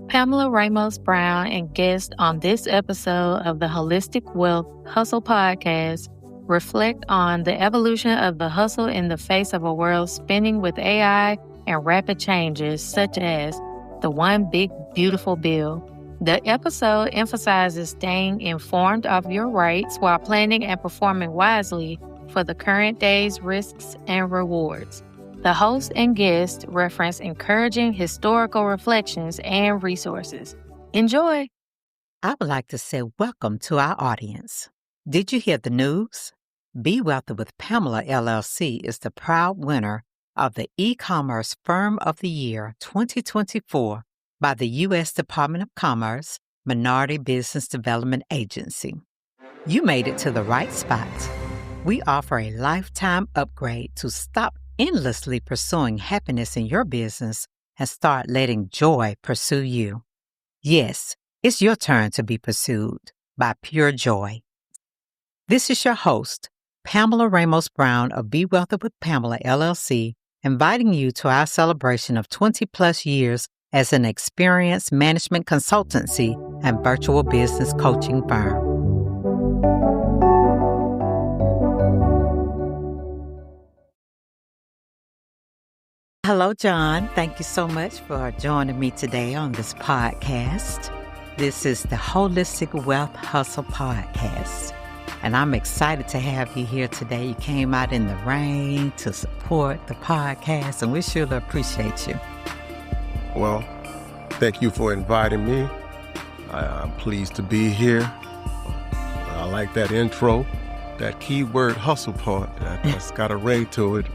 Pamela Ramos Brown and guest on this episode of the Holistic Wealth Hustle Podcast reflect on the evolution of the hustle in the face of a world spinning with AI and rapid changes such as the One Big Beautiful Bill. The episode emphasizes staying informed of your rights while planning and performing wisely for the current day's risks and rewards. The host and guest reference encouraging historical reflections and resources. Enjoy! I would like to say welcome to our audience. Did you hear the news? Be Wealthy with Pamela LLC is the proud winner of the E-Commerce Firm of the Year 2024 by the U.S. Department of Commerce Minority Business Development Agency. You made it to the right spot. We offer a lifetime upgrade to stop endlessly pursuing happiness in your business and start letting joy pursue you. Yes, it's your turn to be pursued by pure joy. This is your host, Pamela Ramos Brown of Be Wealthy with Pamela LLC, inviting you to our celebration of 20-plus years as an experienced management consultancy and virtual business coaching firm. Hello, John. Thank you so much for joining me today on this podcast. This is the Holistic Wealth Hustle Podcast, and I'm excited to have you here today. You came out in the rain to support the podcast, and we surely appreciate you. Well, thank you for inviting me. I'm pleased to be here. I like that intro, that keyword hustle part. That's got a ring to it.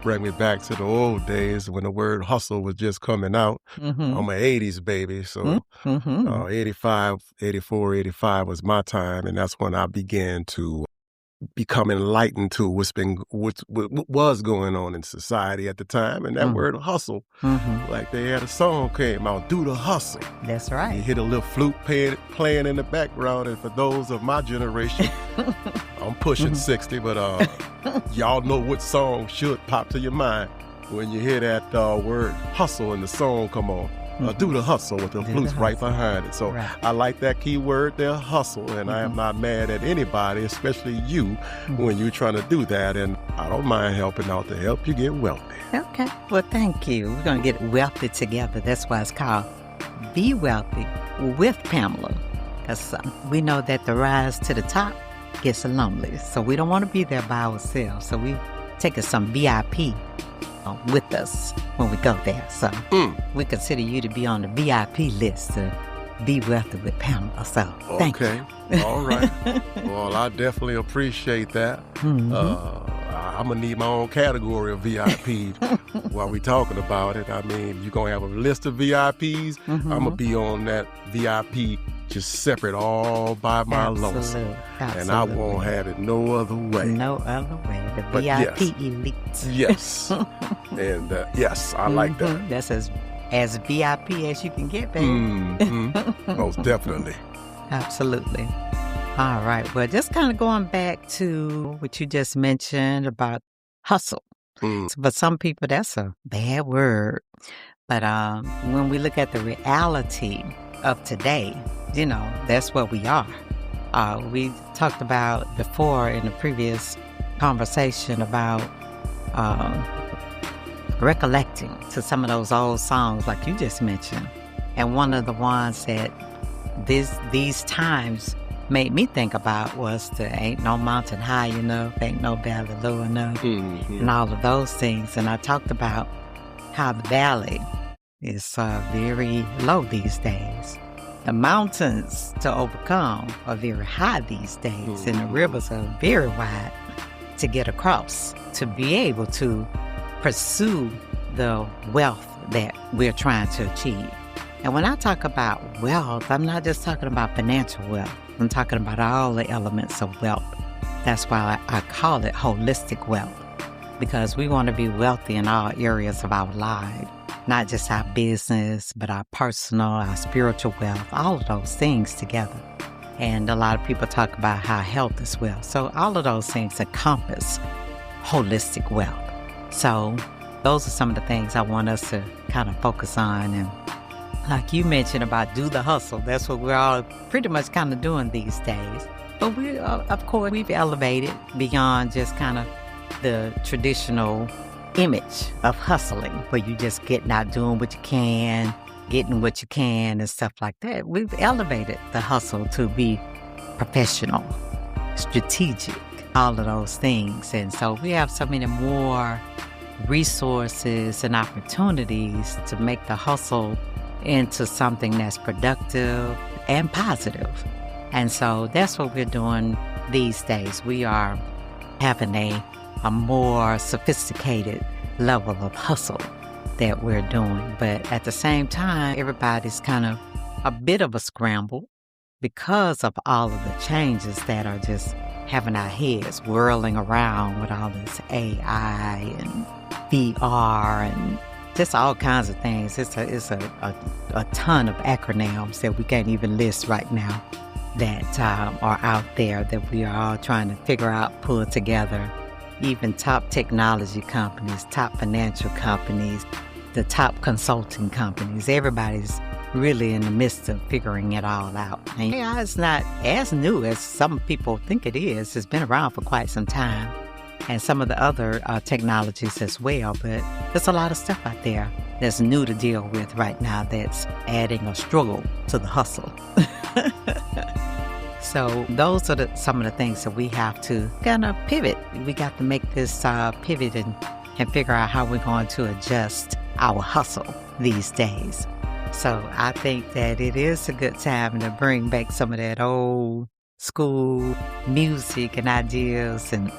Bring me back to the old days when the word hustle was just coming out. I'm an 80s baby, so 85, 84, 85 was my time, and that's when I began to become enlightened to what was going on in society at the time, and that word hustle, like they had a song came out, Do the Hustle. That's right. You hear a little flute playing in the background, and for those of my generation, I'm pushing 60, but y'all know what song should pop to your mind when you hear that word hustle and the song come on. Do the hustle with the flutes right behind it. So right. I like that key word there, hustle, and I am not mad at anybody, especially you, when you're trying to do that, and I don't mind helping out to help you get wealthy. Okay. Well, thank you. We're going to get wealthy together. That's why it's called Be Wealthy with Pamela, because we know that the rise to the top gets lonely, so we don't want to be there by ourselves, so we take some VIP with us when we go there. So we consider you to be on the VIP list to Be Wealthy with Pamela. So thank you. All right. Well, I definitely appreciate that. I'm going to need my own category of VIP while we talking about it. I mean, you're going to have a list of VIPs. I'm going to be on that VIP just separate all by my lonesome. And I won't have it no other way. No other way. The VIP elite. Yes. And yes, I like that. That's as VIP as you can get, baby. Most definitely. Absolutely. All right. Well, just kind of going back to what you just mentioned about hustle. For some people, that's a bad word. But when we look at the reality of today, you know, that's what we are. We talked about before in the previous conversation about recollecting to some of those old songs like you just mentioned. And one of the ones that these times made me think about was the Ain't No Mountain High Enough, Ain't No Valley Low Enough, and all of those things. And I talked about how the valley is very low these days. The mountains to overcome are very high these days, and the rivers are very wide to get across, to be able to pursue the wealth that we're trying to achieve. And when I talk about wealth, I'm not just talking about financial wealth. I'm talking about all the elements of wealth. That's why I call it holistic wealth, because we want to be wealthy in all areas of our lives, not just our business, but our personal, our spiritual wealth, all of those things together. And a lot of people talk about how health is wealth. So all of those things encompass holistic wealth. So those are some of the things I want us to kind of focus on. And like you mentioned about do the hustle, that's what we're all pretty much kind of doing these days. But we, of course, we've elevated beyond just kind of the traditional image of hustling, where you just getting out doing what you can, getting what you can and stuff like that. We've elevated the hustle to be professional, strategic, all of those things. And so we have so many more resources and opportunities to make the hustle into something that's productive and positive. And so that's what we're doing these days. We are having a more sophisticated level of hustle that we're doing. But at the same time, everybody's kind of a bit of a scramble because of all of the changes that are just having our heads whirling around with all this AI and VR and just all kinds of things. It's a ton of acronyms that we can't even list right now that are out there that we are all trying to figure out, pull together. Even top technology companies, top financial companies, the top consulting companies, everybody's really in the midst of figuring it all out. And AI is not as new as some people think it is. It's been around for quite some time. And some of the other technologies as well. But there's a lot of stuff out there that's new to deal with right now that's adding a struggle to the hustle. So those are some of the things that we have to kind of pivot. We got to make this pivot and figure out how we're going to adjust our hustle these days. So I think that it is a good time to bring back some of that old school music and ideas and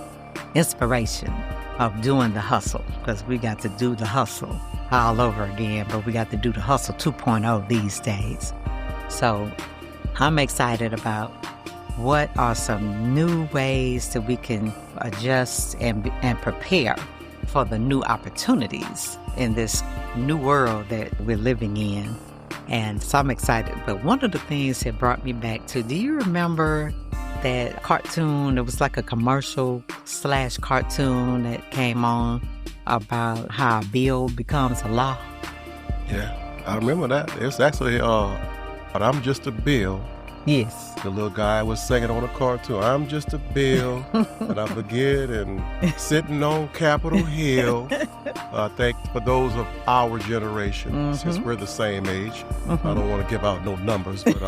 inspiration of doing the hustle, because we got to do the hustle all over again, but we got to do the hustle 2.0 these days. So I'm excited about what are some new ways that we can adjust and prepare for the new opportunities in this new world that we're living in. And so I'm excited. But one of the things that brought me back to, do you remember that cartoon? It was like a commercial / cartoon that came on about how a bill becomes a law. Yeah, I remember that. It's actually, but I'm just a bill. Yes. The little guy was singing on a cartoon, I'm just a bill, and I forget, and sitting on Capitol Hill. I think for those of our generation, since we're the same age, I don't want to give out no numbers, but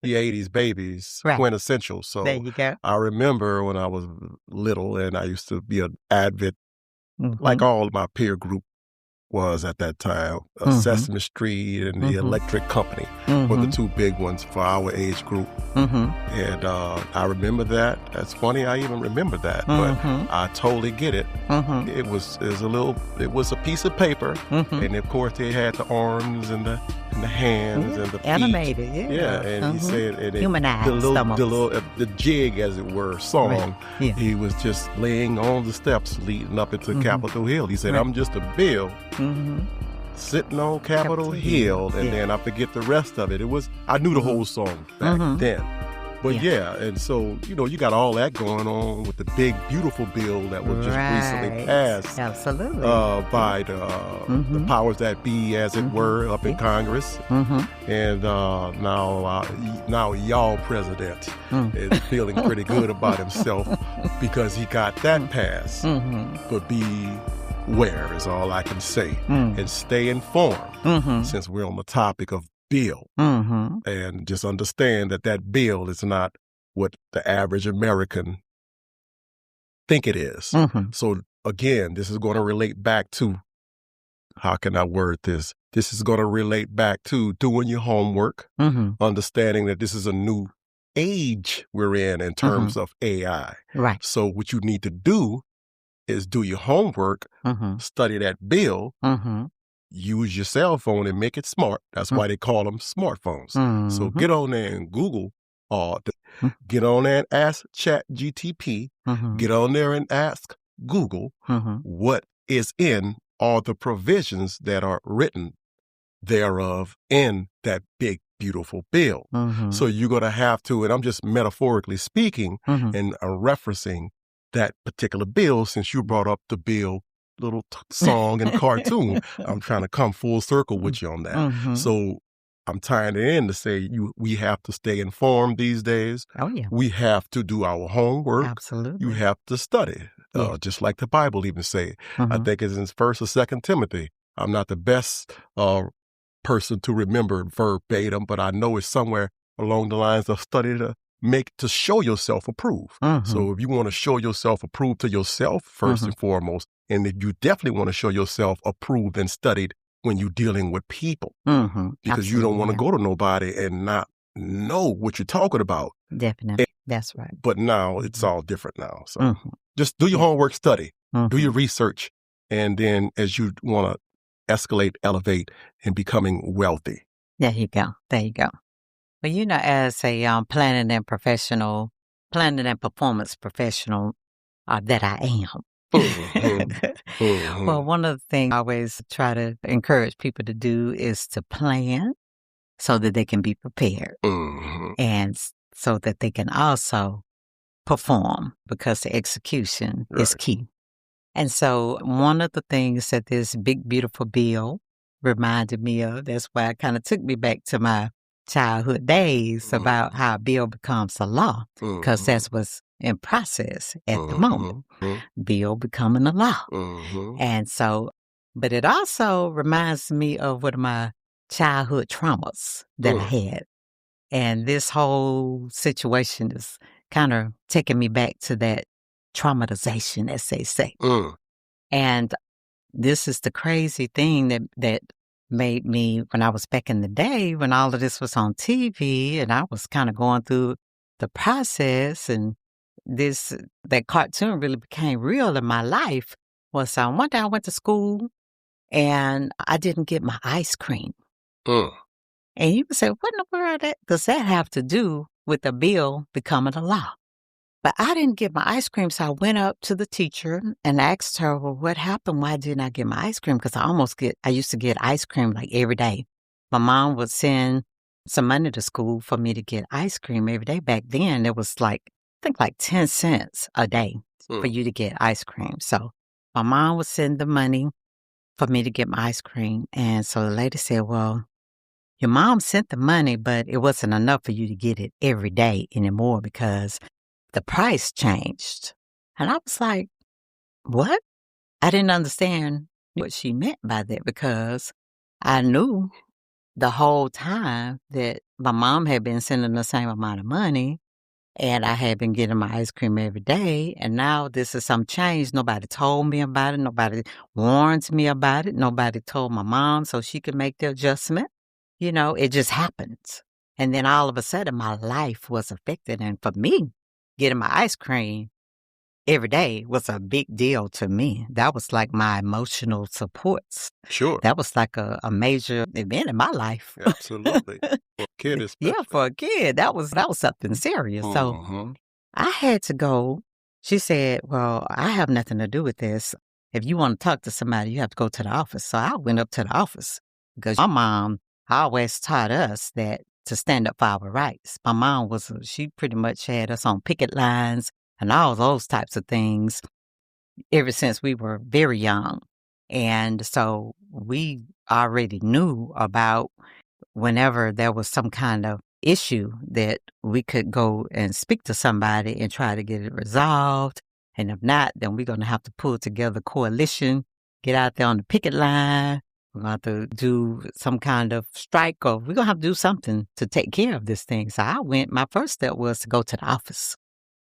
the 80s babies, right. Quintessential. So there you go. I remember when I was little, and I used to be an avid, like all my peer group was at that time, Sesame Street and the Electric Company were the two big ones for our age group. And I remember that. That's funny I even remember that, but I totally get it. It was a piece of paper, and of course they had the arms and the hands and the feet. Animated, yeah. Yeah, and he said, and humanized, the jig, as it were, song. Right. Yeah. He was just laying on the steps leading up into Capitol Hill. He said, I'm just a bill. Sitting on Capitol Hill, and then I forget the rest of it. I knew the whole song back then. But yeah, and so, you got all that going on with the big, beautiful bill that was just recently passed. Absolutely. By the powers that be, as it were, up in Congress. And now y'all president is feeling pretty good about himself because he got that passed. But beware is all I can say. And stay informed since we're on the topic of bill. And just understand that bill is not what the average American think it is. So again, this is going to relate back to, how can I word this? This is going to relate back to doing your homework, understanding that this is a new age we're in terms of AI. Right. So what you need to do is do your homework, study that bill, use your cell phone and make it smart. That's why they call them smartphones. So get on there and Google, get on there and ask ChatGTP, get on there and ask Google what is in all the provisions that are written thereof in that big, beautiful bill. So you're going to have to, and I'm just metaphorically speaking and referencing that particular bill, since you brought up the bill little song and cartoon. I'm trying to come full circle with you on that. Mm-hmm. So I'm tying it in to say we have to stay informed these days. Oh, yeah. We have to do our homework. Absolutely. You have to study, Yeah. just like the Bible even say. I Mm-hmm. think it's in 1st or 2nd Timothy. I'm not the best person to remember verbatim, but I know it's somewhere along the lines of study to show yourself approved. Mm-hmm. So if you want to show yourself approved to yourself first and foremost, and if you definitely want to show yourself approved and studied when you're dealing with people, because you don't want to go to nobody and not know what you're talking about. Definitely. That's right. But now it's all different now. So just do your homework, study, do your research, and then as you want to escalate, elevate, and becoming wealthy. There you go. There you go. Well, as a planning and performance professional that I am. Well, one of the things I always try to encourage people to do is to plan so that they can be prepared and so that they can also perform, because the execution is key. And so one of the things that this big, beautiful bill reminded me of, that's why it kind of took me back to my childhood days about how a bill becomes a law, because that's what's in process at the moment. Bill becoming a law. And so, but it also reminds me of one of my childhood traumas that I had. And this whole situation is kind of taking me back to that traumatization, as they say. And this is the crazy thing that made me, when I was back in the day, when all of this was on TV and I was kind of going through the process, and that cartoon really became real in my life, was one day I went to school and I didn't get my ice cream. And you would say, what in the world does that have to do with the bill becoming a law? But I didn't get my ice cream, so I went up to the teacher and asked her, well, what happened? Why didn't I get my ice cream? Because I used to get ice cream like every day. My mom would send some money to school for me to get ice cream every day. Back then, it was I think 10 cents a day for you to get ice cream. So my mom would send the money for me to get my ice cream. And so the lady said, well, your mom sent the money, but it wasn't enough for you to get it every day anymore because the price changed. And I was like, what? I didn't understand what she meant by that, because I knew the whole time that my mom had been sending the same amount of money and I had been getting my ice cream every day. And now this is some change. Nobody told me about it. Nobody warned me about it. Nobody told my mom so she could make the adjustment. It just happened. And then all of a sudden my life was affected. And for me, getting my ice cream every day was a big deal to me. That was like my emotional supports. Sure. That was like a major event in my life. Absolutely. For a kid, especially. Yeah, for a kid, that was something serious. So I had to go. She said, well, I have nothing to do with this. If you want to talk to somebody, you have to go to the office. So I went up to the office because my mom always taught us that to stand up for our rights. My mom she pretty much had us on picket lines and all those types of things ever since we were very young. And so we already knew about whenever there was some kind of issue that we could go and speak to somebody and try to get it resolved. And if not, then we're going to have to pull together a coalition, get out there on the picket line. We're going to have to do some kind of strike, or we're going to have to do something to take care of this thing. So my first step was to go to the office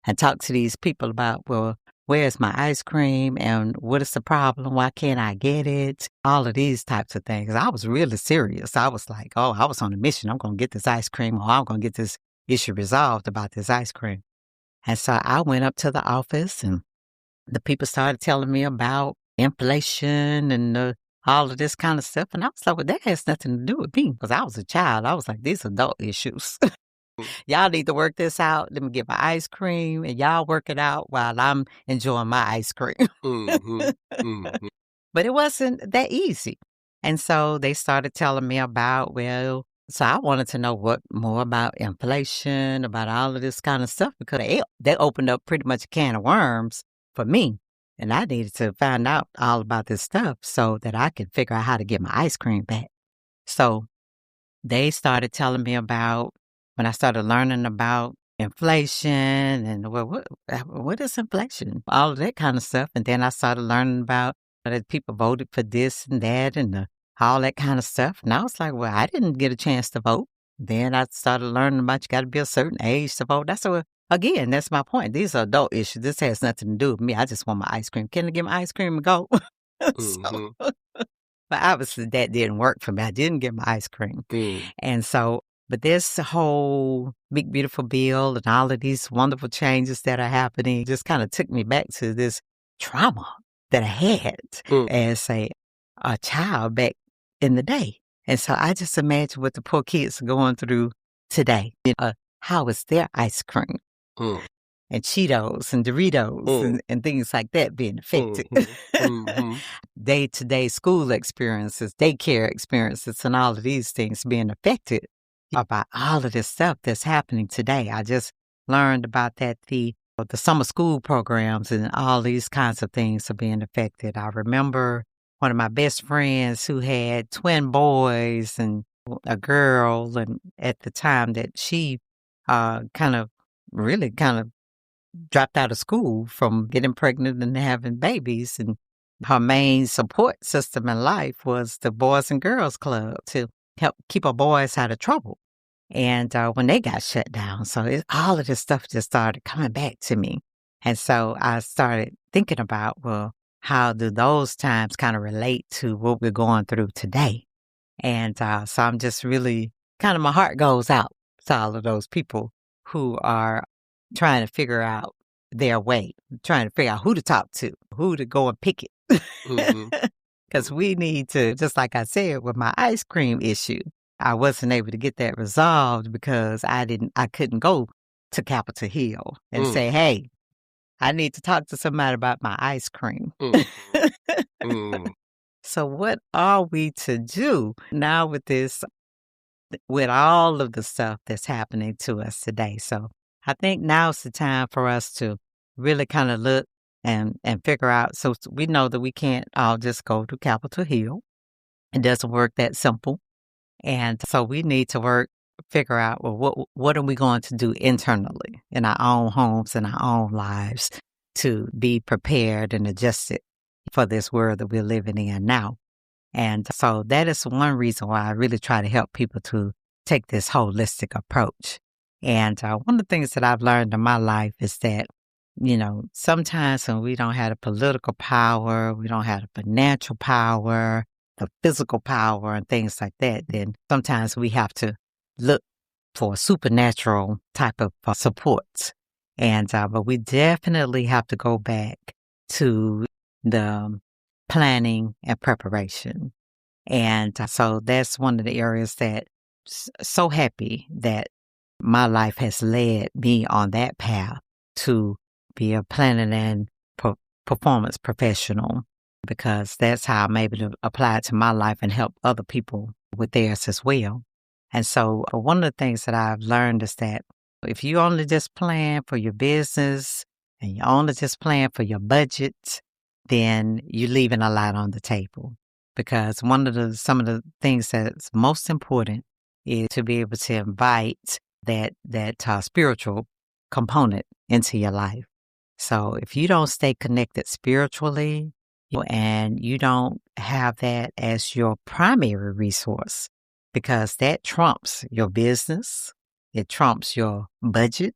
and talk to these people about, well, where's my ice cream and what is the problem? Why can't I get it? All of these types of things. I was really serious. I was like, I was on a mission. I'm going to get this ice cream, or I'm going to get this issue resolved about this ice cream. And so I went up to the office and the people started telling me about inflation and all of this kind of stuff. And I was like, well, that has nothing to do with me, because I was a child. I was like, these adult issues. Y'all need to work this out. Let me get my ice cream and y'all work it out while I'm enjoying my ice cream. But it wasn't that easy. And so they started telling me about, so I wanted to know more about inflation, about all of this kind of stuff, because they opened up pretty much a can of worms for me. And I needed to find out all about this stuff so that I could figure out how to get my ice cream back. So they started telling me about when I started learning about inflation and what is inflation? All of that kind of stuff. And then I started learning about that people voted for this and that and all that kind of stuff. And I was like, well, I didn't get a chance to vote. Then I started learning about you got to be a certain age to vote. That's what, again, that's my point. These are adult issues. This has nothing to do with me. I just want my ice cream. Can I get my ice cream and go? So, but obviously that didn't work for me. I didn't get my ice cream. And so, but this whole big, beautiful bill and all of these wonderful changes that are happening just kind of took me back to this trauma that I had as a child back in the day. And so I just imagine what the poor kids are going through today. How is their ice cream and Cheetos and Doritos and things like that being affected? Day-to-day school experiences, daycare experiences, and all of these things being affected about all of this stuff that's happening today. I just learned about that the summer school programs and all these kinds of things are being affected. I remember one of my best friends who had twin boys and a girl, and at the time that she kind of dropped out of school from getting pregnant and having babies. And her main support system in life was the Boys and Girls Club to help keep her boys out of trouble. And when they got shut down, so all of this stuff just started coming back to me. And so I started thinking about, well, how do those times kind of relate to what we're going through today? And so I'm just really my heart goes out to all of those people who are trying to figure out their way, trying to figure out who to talk to, who to go and pick it. Because we need to, just like I said, with my ice cream issue, I wasn't able to get that resolved because I couldn't go to Capitol Hill and say, hey, I need to talk to somebody about my ice cream. So what are we to do now with this, with all of the stuff that's happening to us today? So I think now's the time for us to really kind of look and figure out. So we know that we can't all just go to Capitol Hill. It doesn't work that simple. And so we need to figure out, well, what are we going to do internally in our own homes and our own lives to be prepared and adjusted for this world that we're living in now. And so that is one reason why I really try to help people to take this holistic approach. And one of the things that I've learned in my life is that, sometimes when we don't have the political power, we don't have the financial power, the physical power and things like that, then sometimes we have to look for supernatural type of support. And but we definitely have to go back to the planning and preparation. And so that's one of the areas that so happy that my life has led me on that path to be a planning and performance professional, because that's how I'm able to apply it to my life and help other people with theirs as well. And so one of the things that I've learned is that if you only just plan for your business and you only just plan for your budget, then you're leaving a lot on the table. Because some of the things that's most important is to be able to invite that spiritual component into your life. So if you don't stay connected spiritually and you don't have that as your primary resource, because that trumps your business, it trumps your budget,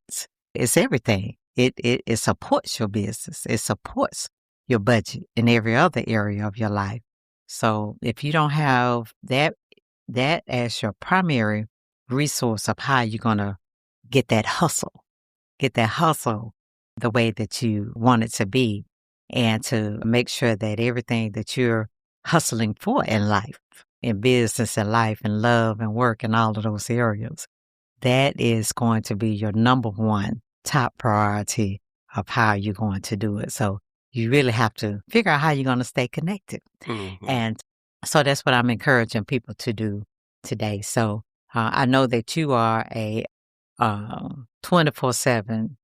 it's everything. It supports your business. It supports your budget in every other area of your life. So if you don't have that as your primary resource of how you're going to get that hustle the way that you want it to be, and to make sure that everything that you're hustling for in life, in business and life and love and work and all of those areas, that is going to be your number one top priority of how you're going to do it. So you really have to figure out how you're going to stay connected. And so that's what I'm encouraging people to do today. So I know that you are a 24/7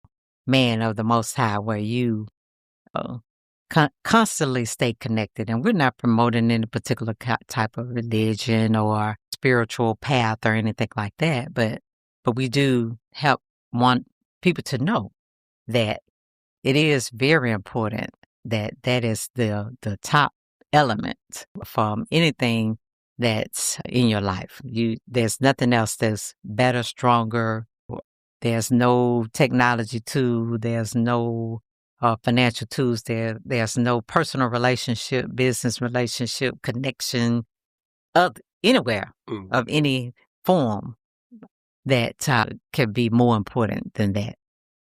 man of the Most High, where you constantly stay connected. And we're not promoting any particular type of religion or spiritual path or anything like that, but we do want people to know that it is very important that is the top element from anything that's in your life. There's nothing else that's better, stronger. There's no technology tool. There's no financial tools. There's no personal relationship, business relationship, connection of anywhere of any form that can be more important than that.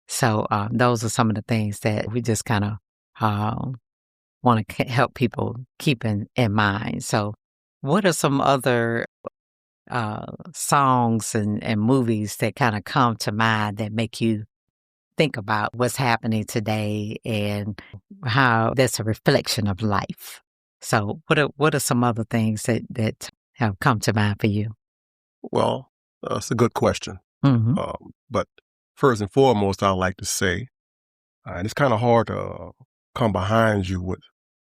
So those are some of the things that we just kind of want to help people keep in mind. So what are some other songs and movies that kind of come to mind that make you think about what's happening today and how that's a reflection of life? So what are some other things that have come to mind for you? Well, that's a good question. But first and foremost, I like to say, and it's kind of hard to come behind you with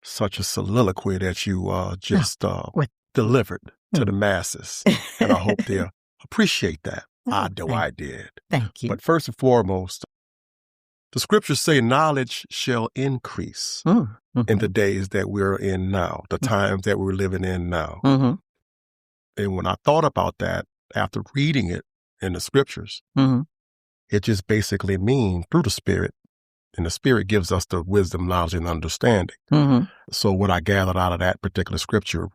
such a soliloquy that you just delivered to the masses. And I hope they appreciate that. I know I did. Thank you. But first and foremost, the scriptures say knowledge shall increase in the days that we're in now, the times that we're living in now. And when I thought about that, after reading it in the scriptures, it just basically means through the Spirit, and the Spirit gives us the wisdom, knowledge, and understanding. So what I gathered out of that particular scripture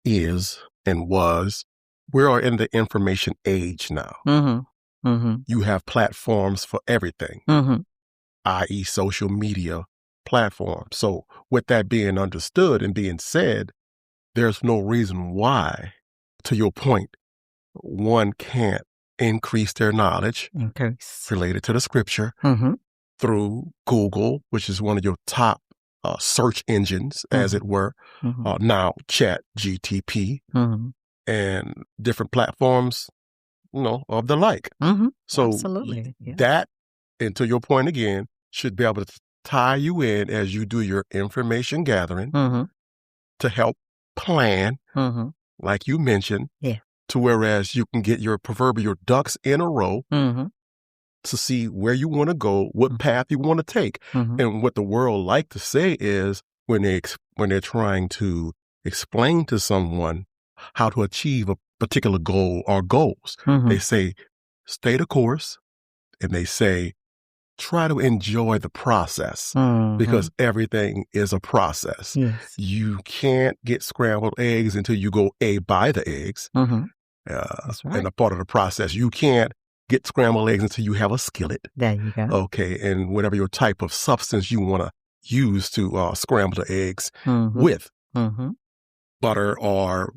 is and was, we are in the information age now. You have platforms for everything, i.e. social media platforms. So with that being understood and being said, there's no reason why, to your point, one can't increase their knowledge related to the scripture through Google, which is one of your top search engines, as it were, now Chat GTP, and different platforms, of the like. So absolutely. that, and to your point again, should be able to tie you in as you do your information gathering to help plan, like you mentioned, to whereas you can get your proverbial ducks in a row to see where you want to go, what path you want to take. And what the world like to say is when they're trying to explain to someone how to achieve a particular goal or goals, they say, stay the course, and they say, try to enjoy the process because everything is a process. You can't get scrambled eggs until you go buy the eggs. That's right. And a part of the process, you can't get scrambled eggs until you have a skillet. There you go. Okay, and whatever your type of substance you want to use to scramble the eggs with, butter or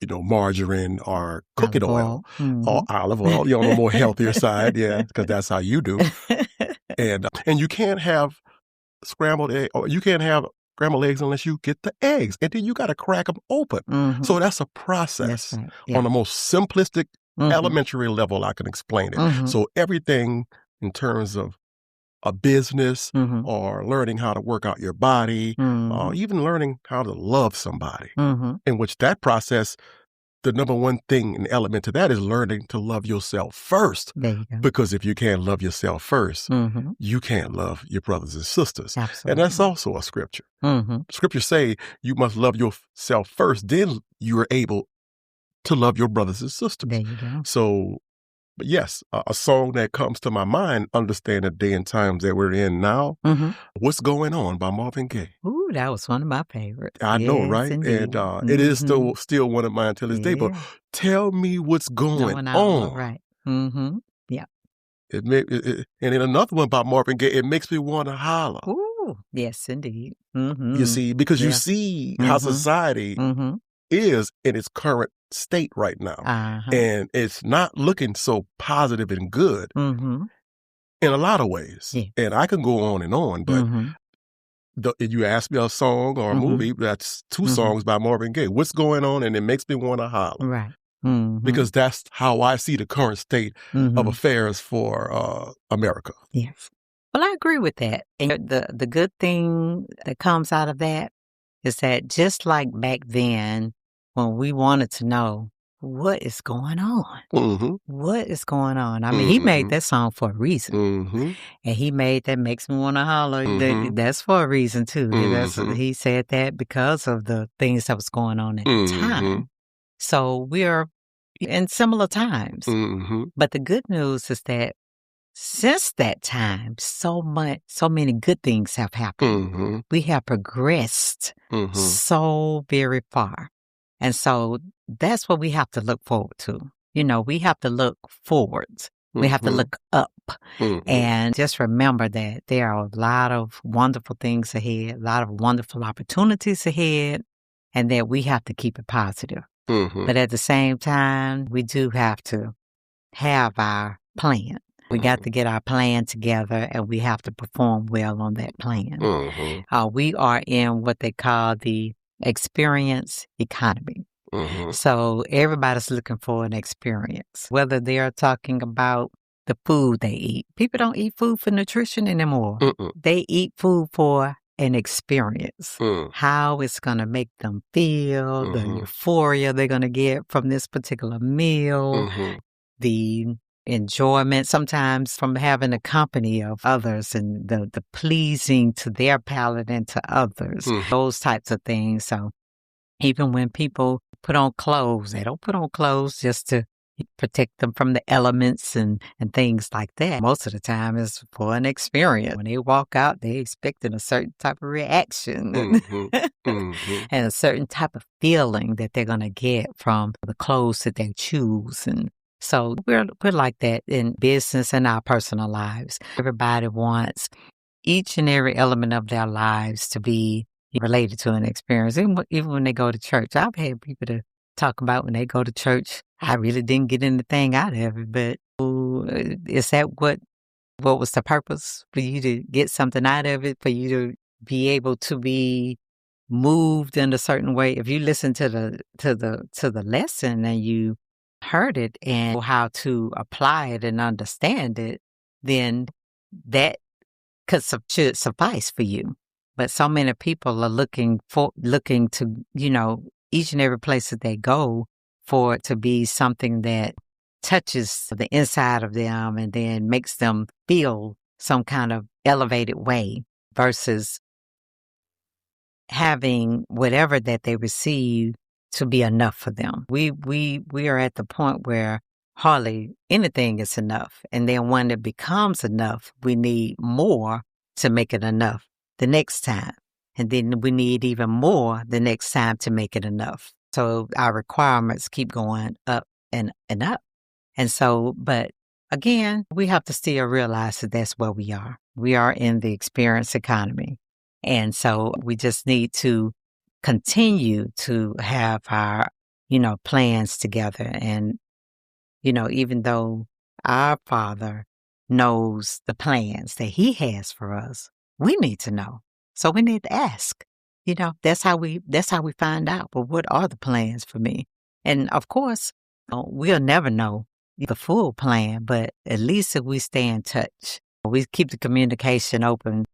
margarine or cooking oil or olive oil, on the more healthier side, because that's how you do. And you can't have scrambled egg, or you can't have scrambled eggs unless you get the eggs, and then you got to crack them open. So that's a process. That's right. On the most simplistic, elementary level, I can explain it. So everything in terms of a business or learning how to work out your body, or even learning how to love somebody, in which that process, the number one thing and element to that is learning to love yourself first. There you go. Because if you can't love yourself first, you can't love your brothers and sisters. Absolutely. And that's also a scripture. Scriptures say you must love yourself first, then you are able to love your brothers and sisters. There you go. So, but yes, a song that comes to my mind, understand the day and times that we're in now, What's Going On by Marvin Gaye. Ooh, that was one of my favorites. I know, right? Indeed. And it is still one of mine till this day, but tell me what's going on. Right. Yeah. And in another one by Marvin Gaye, it makes me want to holler. Ooh, yes, indeed. You see, because you see how society is in its current state right now. And it's not looking so positive and good in a lot of ways. And I can go on, but you ask me a song or a movie, that's two songs by Marvin Gaye. What's going on? And it makes me want to holler. Right. Because that's how I see the current state of affairs for America. Yes. Well, I agree with that. And the good thing that comes out of that is that just like back then, when we wanted to know what is going on, what is going on. I mean, he made that song for a reason, and he made that makes me want to holler. That's for a reason too. He said that because of the things that was going on at the time. So we are in similar times. But the good news is that since that time, so many good things have happened. We have progressed so very far. And so that's what we have to look forward to. You know, we have to look forwards. We have to look up and just remember that there are a lot of wonderful things ahead, a lot of wonderful opportunities ahead, and that we have to keep it positive. But at the same time, we do have to have our plan. We got to get our plan together, and we have to perform well on that plan. We are in what they call the experience economy. So everybody's looking for an experience, whether they're talking about the food they eat. People don't eat food for nutrition anymore. They eat food for an experience, how it's going to make them feel, the euphoria they're going to get from this particular meal, the enjoyment sometimes from having the company of others and the pleasing to their palate and to others, those types of things. So even when people put on clothes, they don't put on clothes just to protect them from the elements and things like that. Most of the time it's for an experience. When they walk out, they expecting a certain type of reaction and a certain type of feeling that they're going to get from the clothes that they choose. And so we're like that in business and our personal lives. Everybody wants each and every element of their lives to be related to an experience. Even when they go to church, I've had people to talk about when they go to church, I really didn't get anything out of it, but is that what was the purpose for you to get something out of it, for you to be able to be moved in a certain way? If you listen to the lesson and you heard it and how to apply it and understand it, then that should suffice for you. But so many people are looking to, each and every place that they go for it to be something that touches the inside of them and then makes them feel some kind of elevated way versus having whatever that they receive to be enough for them. We are at the point where hardly anything is enough. And then when it becomes enough, we need more to make it enough the next time. And then we need even more the next time to make it enough. So our requirements keep going up and up. And so, but again, we have to still realize that that's where we are. We are in the experience economy. And so we just need to continue to have our, plans together. And, even though our Father knows the plans that He has for us, we need to know. So we need to ask. That's how we find out. But what are the plans for me? And of course, we'll never know the full plan, but at least if we stay in touch, we keep the communication open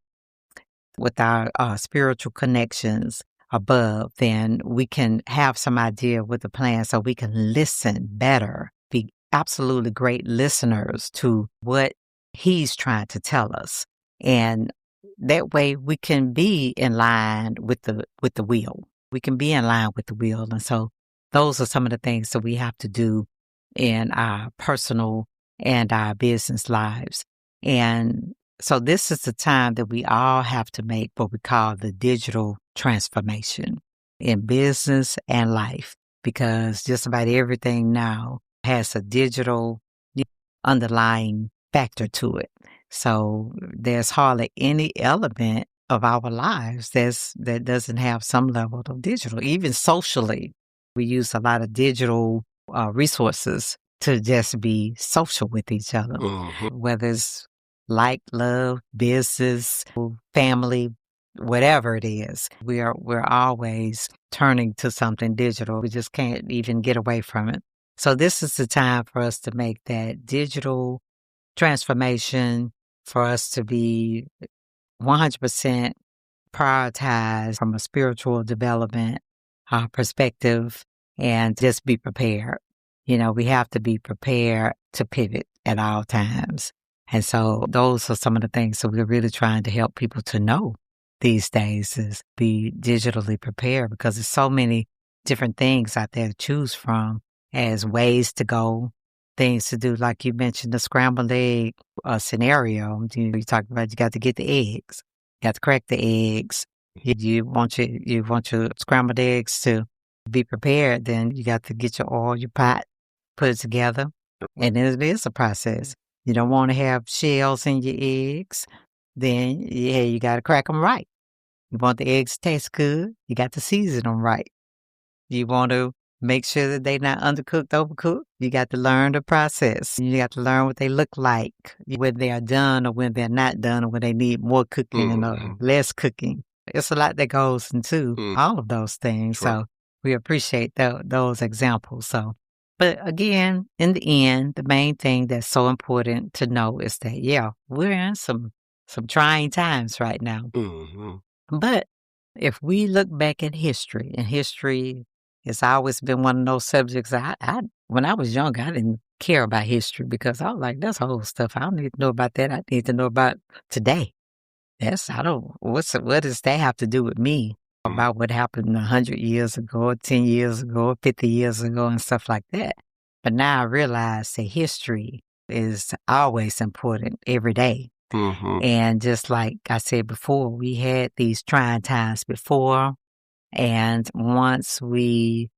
with our spiritual connections above, then we can have some idea what the plan, so we can listen better, be absolutely great listeners to what He's trying to tell us. And that way we can be in line with the will. We can be in line with the will. And so those are some of the things that we have to do in our personal and our business lives. And so this is the time that we all have to make what we call the digital transformation in business and life, because just about everything now has a digital underlying factor to it. So there's hardly any element of our lives that doesn't have some level of digital. Even socially, we use a lot of digital resources to just be social with each other, whether it's like, love, business, family, whatever it is. We're always turning to something digital. We just can't even get away from it. So this is the time for us to make that digital transformation for us to be 100% prioritized from a spiritual development perspective and just be prepared. We have to be prepared to pivot at all times. And so those are some of the things that we're really trying to help people to know these days is be digitally prepared, because there's so many different things out there to choose from as ways to go, things to do. Like you mentioned, the scrambled egg scenario. You talked about you got to get the eggs. You got to crack the eggs. You want your scrambled eggs to be prepared, then you got to get your oil, your pot, put it together. And it is a process. You don't want to have shells in your eggs. Then, you got to crack them right. You want the eggs to taste good. You got to season them right. You want to make sure that they're not undercooked, overcooked. You got to learn the process. You got to learn what they look like when they are done or when they're not done or when they need more cooking or less cooking. It's a lot that goes into all of those things. Sure. So we appreciate those examples. So, but again, in the end, the main thing that's so important to know is that, we're in some trying times right now. But if we look back at history, and history has always been one of those subjects. When I was younger, I didn't care about history because I was like, that's old stuff. I don't need to know about that. I need to know about today. What does that have to do with me about what happened 100 years ago, or 10 years ago, or 50 years ago, and stuff like that? But now I realize that history is always important every day. And just like I said before, we had these trying times before. And once we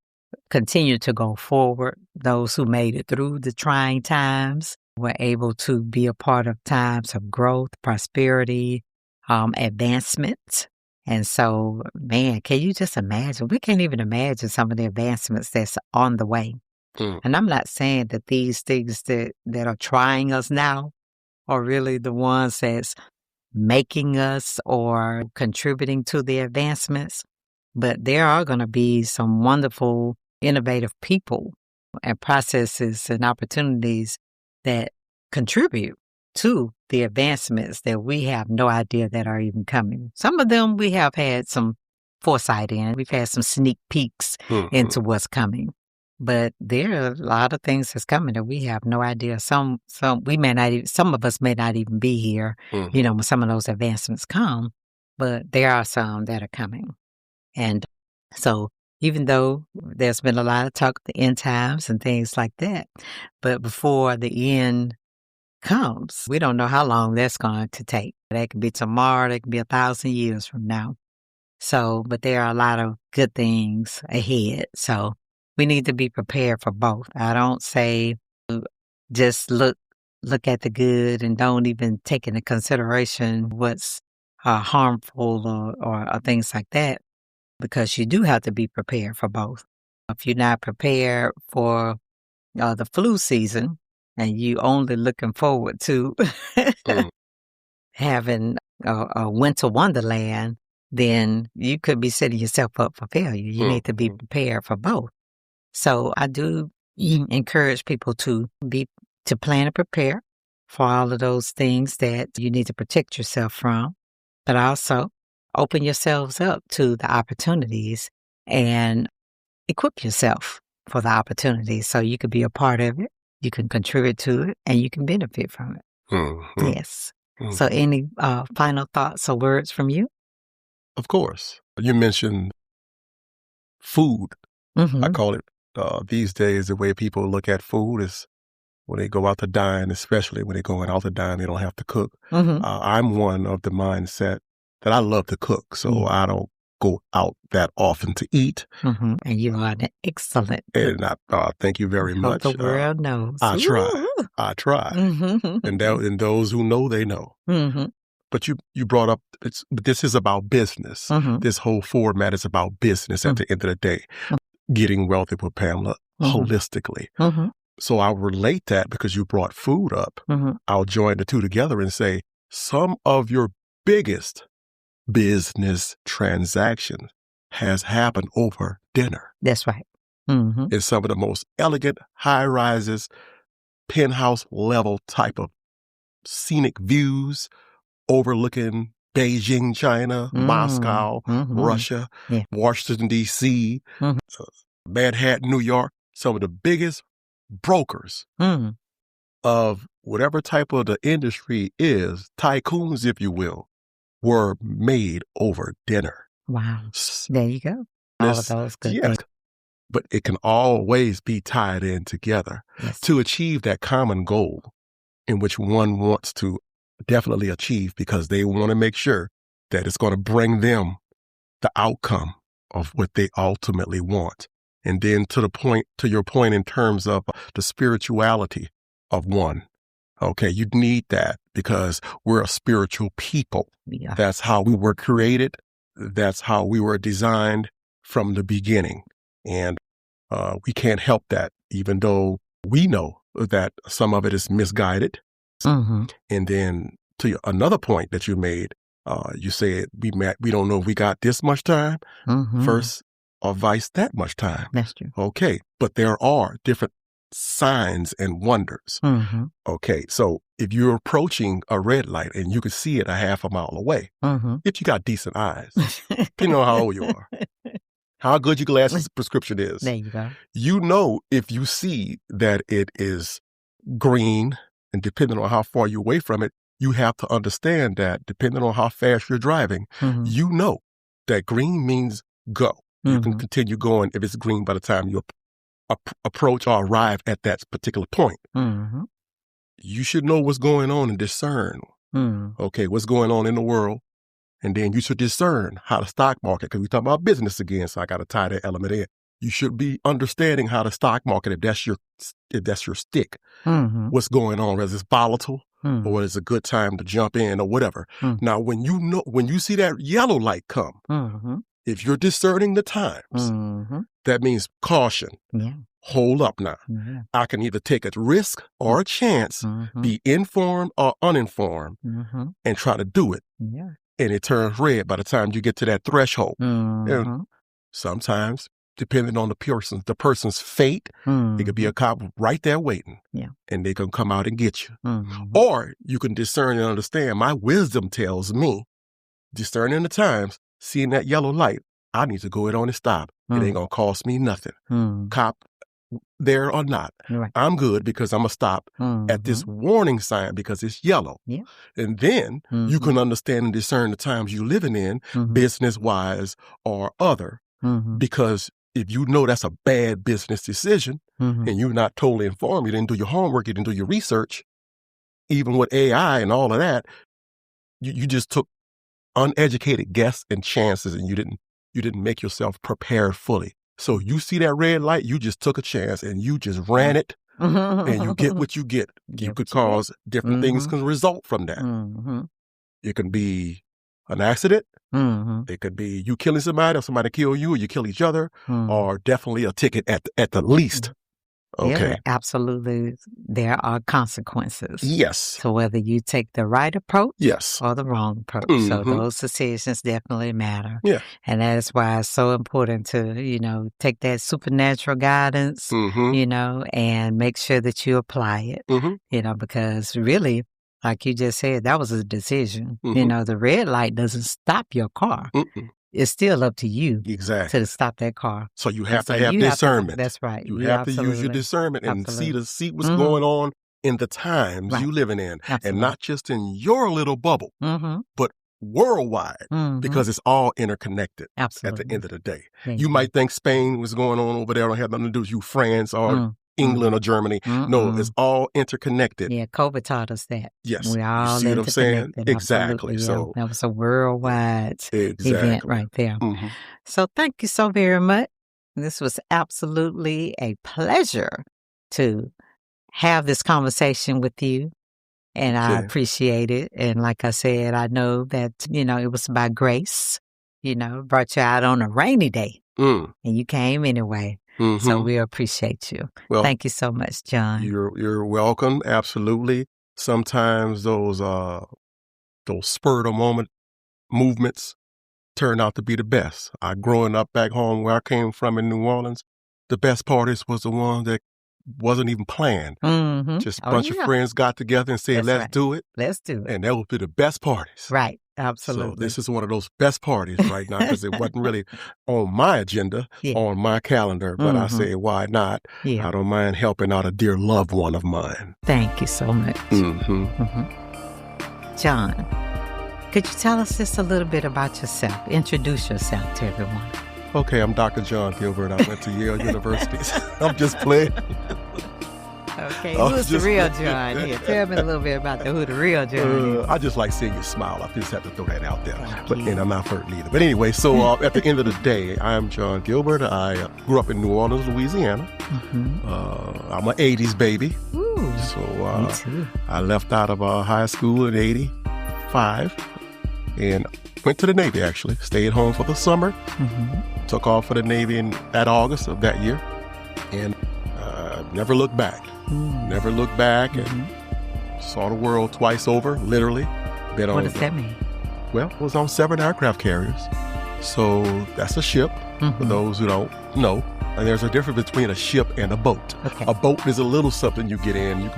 continue to go forward, those who made it through the trying times were able to be a part of times of growth, prosperity, advancement. And so, man, can you just imagine? We can't even imagine some of the advancements that's on the way. And I'm not saying that these things that are trying us now are really the ones that's making us or contributing to the advancements. But there are going to be some wonderful, innovative people and processes and opportunities that contribute to the advancements that we have no idea that are even coming. Some of them we have had some foresight in. We've had some sneak peeks into what's coming. But there are a lot of things that's coming that we have no idea. Some of us may not even be here, when some of those advancements come, but there are some that are coming. And so even though there's been a lot of talk of the end times and things like that, but before the end comes, we don't know how long that's going to take. That could be tomorrow, that could be 1,000 years from now. So, but there are a lot of good things ahead. So we need to be prepared for both. I don't say just look at the good and don't even take into consideration what's harmful or things like that, because you do have to be prepared for both. If you're not prepared for the flu season and you only looking forward to having a winter wonderland, then you could be setting yourself up for failure. You need to be prepared for both. So I do encourage people to plan and prepare for all of those things that you need to protect yourself from, but also open yourselves up to the opportunities and equip yourself for the opportunities so you could be a part of it, you can contribute to it, and you can benefit from it. Yes. So any final thoughts or words from you? Of course. You mentioned food. I call it these days, the way people look at food is when they go out to dine, especially when they're going out to dine, they don't have to cook. I'm one of the mindset that I love to cook, so I don't go out that often to eat. And you are an excellent cook. And thank you very much. The world knows. I try. And those who know, they know. But you brought up, this is about business. This whole format is about business at the end of the day. Getting wealthy with Pamela holistically. So I'll relate that because you brought food up. I'll join the two together and say some of your biggest business transactions has happened over dinner. That's right. In some of the most elegant high rises, penthouse level type of scenic views overlooking Beijing, China, Moscow, Russia, Washington, D.C., Manhattan, New York. Some of the biggest brokers of whatever type of the industry is, tycoons, if you will, were made over dinner. Wow. There you go. All of those good things. But it can always be tied in together to achieve that common goal in which one wants to definitely achieve, because they want to make sure that it's going to bring them the outcome of what they ultimately want. And then to your point in terms of the spirituality of one. Okay, you need that because we're a spiritual people. Yeah. That's how we were created. That's how we were designed from the beginning. And we can't help that, even though we know that some of it is misguided. And then to another point that you made, you said we don't know if we got this much time versus or vice that much time. That's true. Okay, but there are different signs and wonders. Okay, so if you're approaching a red light and you can see it a half a mile away, if you got decent eyes, depending on how old you are, how good your glasses prescription is, there you go. You know if you see that it is green, and depending on how far you're away from it, you have to understand that depending on how fast you're driving, you know that green means go. You can continue going if it's green by the time you approach or arrive at that particular point. You should know what's going on and discern, okay, what's going on in the world. And then you should discern how the stock market, because we're talking about business again, so I got to tie that element in. You should be understanding how the stock market, if that's your stick, what's going on, whether it's volatile or whether it's a good time to jump in or whatever. Now, when you see that yellow light come, if you're discerning the times, that means caution. Yeah. Hold up now. I can either take a risk or a chance, be informed or uninformed, and try to do it. Yeah. And it turns red by the time you get to that threshold. And sometimes, depending on the person's fate, it could be a cop right there waiting. Yeah. And they can come out and get you. Or you can discern and understand. My wisdom tells me, discerning the times, seeing that yellow light, I need to go ahead on and stop. It ain't going to cost me nothing. Cop there or not. Right. I'm good because I'm going to stop at this warning sign because it's yellow. Yeah. And then you can understand and discern the times you're living in, business-wise or other, because if you know that's a bad business decision and you're not totally informed, you didn't do your homework, you didn't do your research, even with AI and all of that, you just took uneducated guess and chances, and you didn't make yourself prepared fully. So you see that red light, you just took a chance and you just ran it, and you get what you get. You could cause different things can result from that. It can be an accident. It could be you killing somebody, or somebody kill you, or you kill each other, or definitely a ticket at the least. Okay. Yeah, absolutely. There are consequences. Yes. So whether you take the right approach or the wrong approach. So those decisions definitely matter. Yeah. And that is why it's so important to, take that supernatural guidance, and make sure that you apply it, because really, like you just said, that was a decision. The red light doesn't stop your car. It's still up to you to stop that car. So you have to have discernment. That's right. You have to use your discernment and see what's going on in the times you living in. And not just in your little bubble, but worldwide, because it's all interconnected at the end of the day. You might think Spain was going on over there, don't have nothing to do with you, France or England or Germany. No, it's all interconnected. Yeah, COVID taught us that. Yes. We're all you see what I'm saying? interconnected. Exactly. Yeah. So that was a worldwide event right there. So thank you so very much. This was absolutely a pleasure to have this conversation with you. And I appreciate it. And like I said, I know that, it was by grace, brought you out on a rainy day. And you came anyway. So we appreciate you. Well, thank you so much, John. You're welcome. Absolutely. Sometimes those spur of the moment movements turn out to be the best. Growing up back home where I came from in New Orleans, the best parties was the one that wasn't even planned. Just a bunch of yeah. friends got together and said, That's let's right. do it. Let's do it. And that would be the best parties. Right. Absolutely. So this is one of those best parties right now because it wasn't really on my agenda, on my calendar. But I said, why not? Yeah. I don't mind helping out a dear loved one of mine. Thank you so much. John, could you tell us just a little bit about yourself? Introduce yourself to everyone. Okay, I'm Dr. John Gilbert. I went to Yale University. I'm just playing. Okay, who's the real John here? Tell me a little bit about who the real John is. I just like seeing you smile. I just have to throw that out there. And I'm not hurting either. But anyway, so at the end of the day, I'm John Gilbert. I grew up in New Orleans, Louisiana. I'm an 80s baby. Ooh, so me too. I left out of high school in 85 and went to the Navy, actually. Stayed home for the summer. Took off for the Navy in that August of that year. And never looked back. Never looked back and saw the world twice over, literally. What does that mean? Well, it was on 7 aircraft carriers. So that's a ship, for those who don't know. And there's a difference between a ship and a boat. Okay. A boat is a little something you get in. You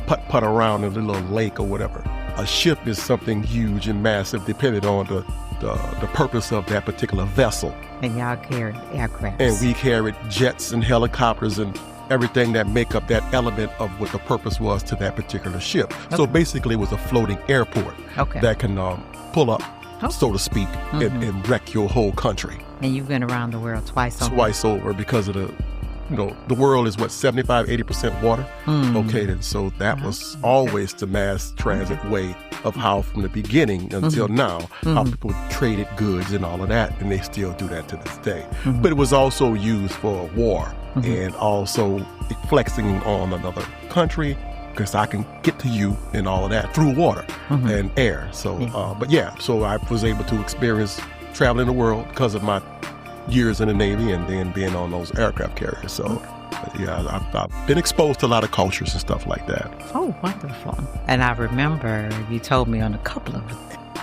putt around in a little lake or whatever. A ship is something huge and massive depending on the purpose of that particular vessel. And y'all carried aircraft. And we carried jets and helicopters and everything that make up that element of what the purpose was to that particular ship. So basically it was a floating airport that can pull up, so to speak, and wreck your whole country. And you've been around the world twice over. Twice over because of the world is 75-80% water. Okay, and so that was always the mass transit way of how from the beginning until now, how people traded goods and all of that, and they still do that to this day. But it was also used for war and also flexing on another country because I can get to you and all of that through water and air. So, so I was able to experience traveling the world because of my years in the Navy and then being on those aircraft carriers. So, I've been exposed to a lot of cultures and stuff like that. Oh, wonderful. And I remember you told me on a couple of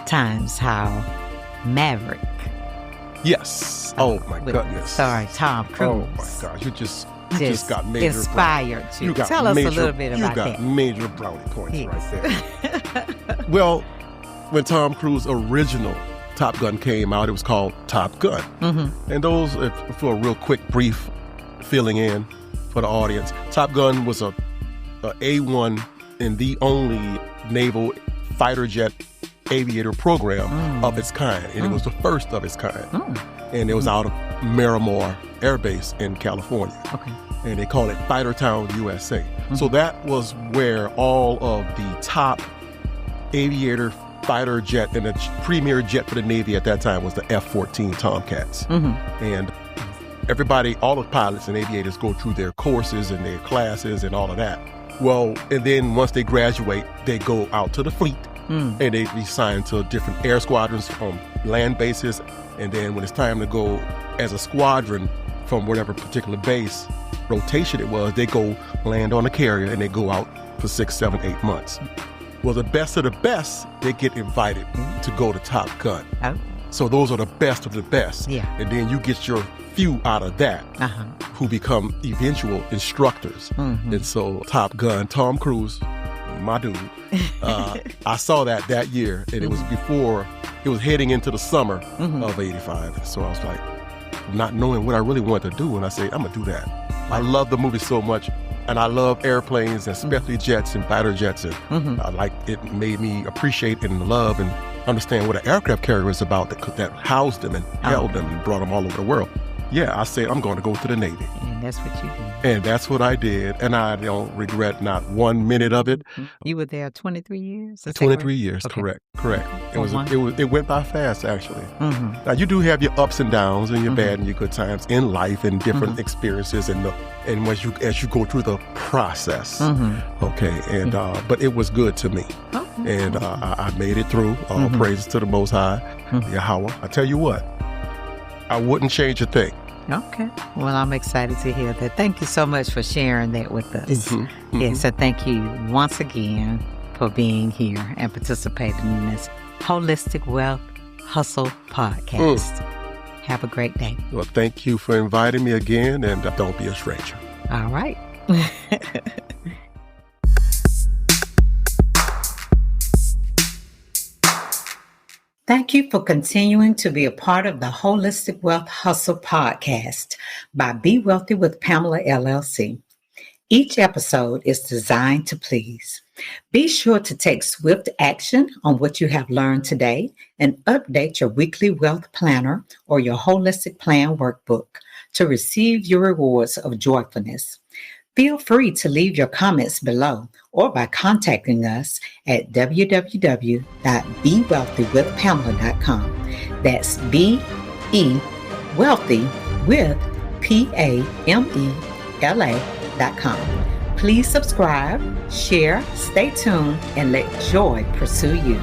times how Maverick. Yes. Oh, my goodness. Sorry, Tom Cruise. Oh, my gosh. You just got major inspired you. Tell us a little bit about that. You got major brownie points right there. Well, when Tom Cruise original Top Gun came out, it was called Top Gun. And those, for a real quick, brief filling in for the audience, Top Gun was a A1 and the only naval fighter jet aviator program of its kind. And it was the first of its kind. And it was out of Miramar Air Base in California. And they call it Fighter Town, USA. So that was where all of the top aviator fighter jet and the premier jet for the Navy at that time was the F-14 Tomcats. And everybody, all the pilots and aviators go through their courses and their classes and all of that. Well, and then once they graduate, they go out to the fleet and they be assigned to different air squadrons on land bases. And then when it's time to go as a squadron from whatever particular base rotation it was, they go land on a carrier and they go out for 6, 7, 8 months. Well, the best of the best, they get invited to go to Top Gun. So those are the best of the best. And then you get your few out of that who become eventual instructors. And so Top Gun, Tom Cruise, my dude, I saw that year, and it was before, it was heading into the summer of 85. So I was like, not knowing what I really wanted to do, and I said, I'm going to do that. I love the movie so much. And I love airplanes, and especially jets and fighter jets. And it made me appreciate and love and understand what an aircraft carrier is about that housed them and held them and brought them all over the world. Yeah, I said, I'm going to go to the Navy. And that's what you did. And that's what I did. And I don't regret not 1 minute of it. You were there 23 years? 23 years, correct. It went by fast, actually. Now, you do have your ups and downs and your bad and your good times in life and different experiences and as you go through the process. But it was good to me. And I made it through. All praises to the Most High, Yahweh. I tell you what, I wouldn't change a thing. Okay. Well, I'm excited to hear that. Thank you so much for sharing that with us. So thank you once again for being here and participating in this Holistic Wealth Hustle podcast. Have a great day. Well, thank you for inviting me again, and don't be a stranger. All right. Thank you for continuing to be a part of the Holistic Wealth Hustle podcast by Be Wealthy with Pamela LLC. Each episode is designed to please. Be sure to take swift action on what you have learned today and update your weekly wealth planner or your holistic plan workbook to receive your rewards of joyfulness. Feel free to leave your comments below or by contacting us at www.bewealthywithpamela.com. That's B-E Wealthy with Pamela.com. Please subscribe, share, stay tuned, and let joy pursue you.